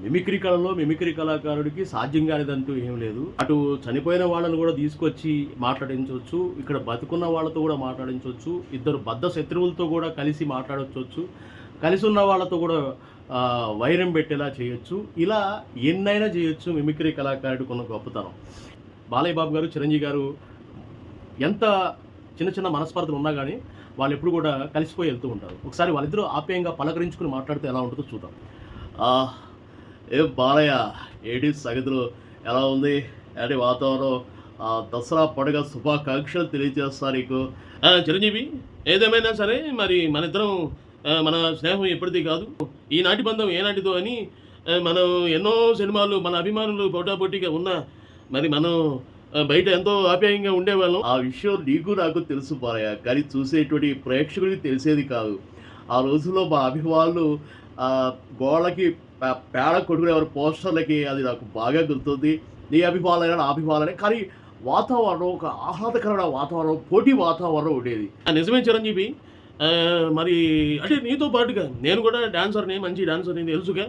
Mimicry కళలో mimicry కళాకారుడికి సాధ్యం కానిదంటూ ఏం లేదు. అటు చనిపోయిన వాళ్ళని కూడా తీసుకొచ్చి మాట్లాడించవచ్చు, ఇక్కడ బతుకున్న వాళ్ళతో కూడా మాట్లాడించవచ్చు, ఇద్దరు బద్ధ శత్రువులతో కూడా కలిసి మాట్లాడవచ్చు, కలిసి ఉన్న వాళ్ళతో కూడా వైరం పెట్టేలా చేయొచ్చు. ఇలా ఎన్నైనా చేయొచ్చు మిమిక్రీ కళాకారుడికి ఉన్న గొప్పతనం. బాలయ్య బాబు గారు, చిరంజీవి గారు ఎంత చిన్న చిన్న మనస్పర్ధలు ఉన్నా కానీ వాళ్ళు ఎప్పుడు కూడా కలిసిపోయి వెళ్తూ ఉంటారు. ఒకసారి వాళ్ళిద్దరూ ఆప్యాయంగా పలకరించుకుని మాట్లాడితే ఎలా ఉంటుందో చూద్దాం. ఏ బాలయ్య, ఏడి సంగతులు ఎలా ఉంది? అంటే వాతావరణం దసరా పండుగ శుభాకాంక్షలు తెలియజేస్తారు నీకు. చిరంజీవి, ఏదేమైనా సరే మరి మన ఇద్దరం మన స్నేహం ఎప్పటిది కాదు, ఈనాటి బంధం ఏనాటిదో అని మనం ఎన్నో సినిమాలు మన అభిమానులు పోటాపోటీగా ఉన్నా మరి మనం బయట ఎంతో ఆప్యాయంగా ఉండేవాళ్ళం. ఆ విషయం నీకు నాకు తెలుసు బాలయ్య, కానీ చూసేటువంటి ప్రేక్షకుడికి తెలిసేది కాదు. ఆ రోజుల్లో మా అభిమానులు గోళ్ళకి పేడ కొట్టుకునేవారు పోస్టర్లకి, అది నాకు బాగా గుర్తుంది. నీ అభిమానులైనా నా అభిమానులనే, కానీ వాతావరణం ఒక ఆహ్లాదకరమైన వాతావరణం, పోటీ వాతావరణం ఉండేది. నిజమే చిరంజీవి, మరి అంటే నీతో పాటుగా నేను కూడా డాన్సర్ని, మంచి డాన్సర్ని తెలుసుగా.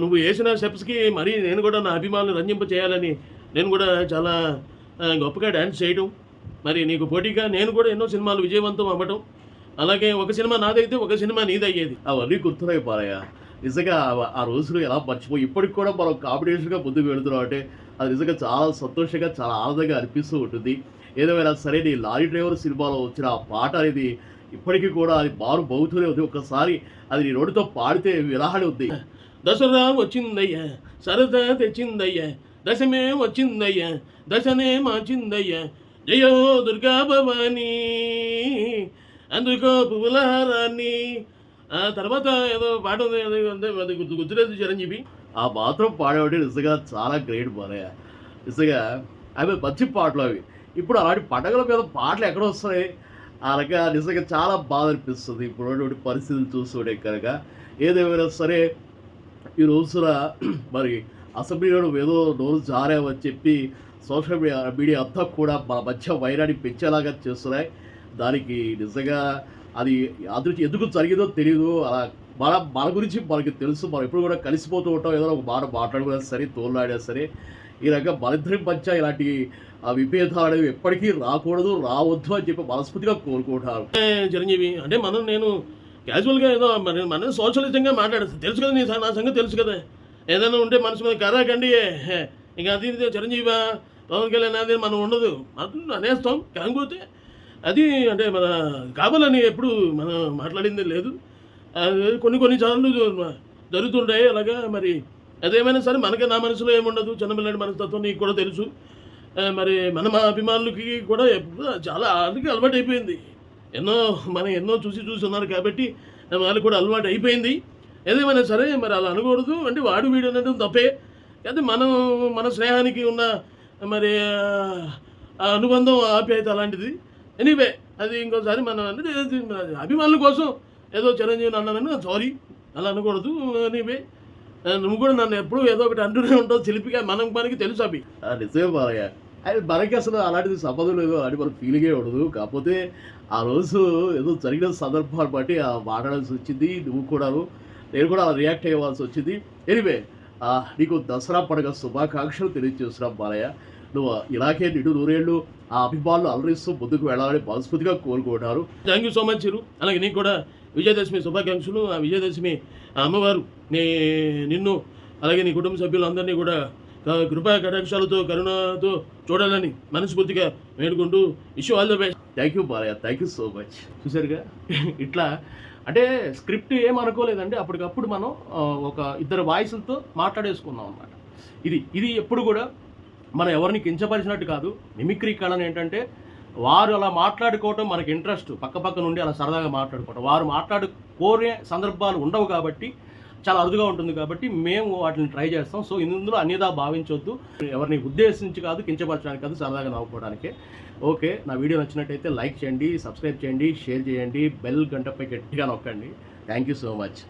నువ్వు వేసిన స్టెప్స్కి మరి నేను కూడా నా అభిమానులు రంజింప చేయాలని నేను కూడా చాలా గొప్పగా డ్యాన్స్ చేయడం, మరి నీకు పోటీగా నేను కూడా ఎన్నో సినిమాలు విజయవంతం అవ్వడం, అలాగే ఒక సినిమా నాదైతే ఒక సినిమా నీదయ్యేది. అవన్నీ గుర్తున్నాయి బాలయ్య. నిజంగా ఆ రోజులు ఎలా మర్చిపోయి ఇప్పటికి కూడా మనం కాంపిటీషన్గా ముందుకు వెళుతున్నాం అంటే అది నిజంగా చాలా సంతోషంగా, చాలా ఆనందంగా అనిపిస్తూ ఉంటుంది. ఏదేమైనా సరే, నీ లారీ డ్రైవర్ సినిమాలో వచ్చిన ఆ పాట అనేది ఇప్పటికీ కూడా అది మారు మోగుతూనే ఉంది. ఒకసారి అది నీ నోటితో పాడితే విరహాడి ఉంది. దసరా వచ్చిందయ్యా, సరదా తెచ్చిందయ్యా, దశమే వచ్చిందయ్యా, దశనే మార్చిందయ్యా, జయో దుర్గా భవానీ, అందుకో పువ్వులహారాన్ని. ఆ తర్వాత ఏదో పాట ఉంది, అది గుర్తులేదు చిరంజీవి. ఆ మాత్రం పాడేవాడి నిజంగా చాలా గ్రేట్ బాలయ్య. నిజంగా అవి మంచి పాటలు అవి. ఇప్పుడు అలాంటి పండగల మీద పాటలు ఎక్కడ వస్తాయి? ఆ రకంగా నిజంగా చాలా బాధ అనిపిస్తుంది ఇప్పుడు ఉన్నటువంటి పరిస్థితులు చూస్తుంటే కనుక. ఏదేమైనా సరే, ఈ రోజున మరి అసెంబ్లీలో ఏదో నోరు జారామని చెప్పి సోషల్ మీడియా అంతా కూడా మన మధ్య వైరాన్ని పెంచేలాగా చేస్తున్నాయి. దానికి నిజంగా అది అదృష్టి ఎందుకు జరిగిందో తెలియదు. అలా మన గురించి మనకి తెలుసు. మనం ఎప్పుడు కూడా కలిసిపోతూ ఉంటాం, ఏదో ఒక మాట మాట్లాడుకున్నా సరే, తోలాడినా సరే. ఈ రకంగా మనిద్దరి మధ్య ఇలాంటి విభేదాలు అనేవి ఎప్పటికీ రాకూడదు, రావద్దు అని చెప్పి మనస్ఫూర్తిగా కోరుకుంటారు. చిరంజీవి అంటే నేను క్యాజువల్గా ఏదో మనం సోషలిజంగా మాట్లాడతాను, తెలుసు కదా, నా సంగతి తెలుసు కదా. ఏదైనా ఉంటే మనసు మీద కరాకండి, ఇంకా అది చిరంజీవి పవన్ కళ్యాణ్ అది మనం ఉండదు, మనం అనేస్తాం. కాకపోతే అది అంటే మన కావాలని ఎప్పుడు మనం మాట్లాడింది లేదు. కొన్నిసార్లు జరుగుతుంటాయి అలాగా. మరి అదేమైనా సరే మనకి నా మనసులో ఏముండదు, చిన్నపిల్లడి మనస్తత్వం నీకు కూడా తెలుసు. మరి మా అభిమానులకి కూడా చాలా వాళ్ళకి అలవాటు అయిపోయింది. ఎన్నో చూసి ఉన్నారు కాబట్టి వాళ్ళకి కూడా అలవాటు అయిపోయింది. ఏదేమైనా సరే మరి అలా అనకూడదు. అంటే వాడు వీడు అనడం తప్పే. అయితే మన స్నేహానికి ఉన్న మరి అనుబంధం, ఆప్యాయత అలాంటిది. ఎనీవే, అది ఇంకోసారి మనం అంటే అభిమానుల కోసం ఏదో చిరంజీవి అన్నానని సారీ, అలా అనకూడదు. ఎనీవే, నువ్వు కూడా నన్ను ఎప్పుడు ఏదో ఒకటి అంటూనే ఉంటావు చిలిపిగా, మనకి తెలుసు అవి. నిజమే బాలయ్య, అది మనకి అసలు అలాంటిది సంబంధం లేదు, అలాంటి మనకు ఫీలింగే ఉండదు. కాకపోతే ఆ రోజు ఏదో జరిగిన సందర్భాన్ని బట్టి మాట్లాడాల్సి వచ్చింది. నువ్వు కూడాను, నేను కూడా అలా రియాక్ట్ అయ్యవలసి వచ్చింది. ఎనీవే, నీకు దసరా పండుగ శుభాకాంక్షలు తెలియజేస్తున్నాం బాలయ్య. నువ్వు ఇలాగే నిండు నూరేళ్ళు ఆ అభిమానులు అలరిస్తూ ముందుకు వెళ్ళాలని మనస్ఫూర్తిగా కోరుకుంటున్నారు. థ్యాంక్ యూ సో మచ్ చిరు. అలాగే నీకు కూడా విజయదశమి శుభాకాంక్షలు. ఆ విజయదశమి అమ్మవారు నిన్ను అలాగే నీ కుటుంబ సభ్యులందరినీ కూడా కృపా కటాక్షాలతో, కరుణతో చూడాలని మనస్ఫూర్తిగా వేడుకుంటూ wish all the best. Thank you Balayya, thank you so much. చూసారుగా, ఇట్లా అంటే స్క్రిప్ట్ ఏమనుకోలేదండి, అప్పటికప్పుడు మనం ఒక ఇద్దరు వాయిస్లతో మాట్లాడేసుకున్నాం అన్నమాట. ఇది ఎప్పుడు కూడా మనం ఎవరిని కించపరిచినట్టు కాదు. మిమిక్రీ కళను ఏంటంటే వారు అలా మాట్లాడుకోవటం మనకి ఇంట్రెస్ట్, పక్క నుండి అలా సరదాగా మాట్లాడుకోవటం. వారు మాట్లాడుకోరే సందర్భాలు ఉండవు కాబట్టి, చాలా అరుదుగా ఉంటుంది కాబట్టి మేము వాటిని ట్రై చేస్తాం. సో ఇందులో అన్యదా భావించవద్దు. ఎవరిని ఉద్దేశించి కాదు, కించపరచడానికి కాదు, సరదాగా నవ్వుకోవడానికే. ఓకే, నా వీడియో నచ్చినట్టయితే లైక్ చేయండి, సబ్స్క్రైబ్ చేయండి, షేర్ చేయండి, బెల్ గంటపై గట్టిగా నొక్కండి. Thank you so much.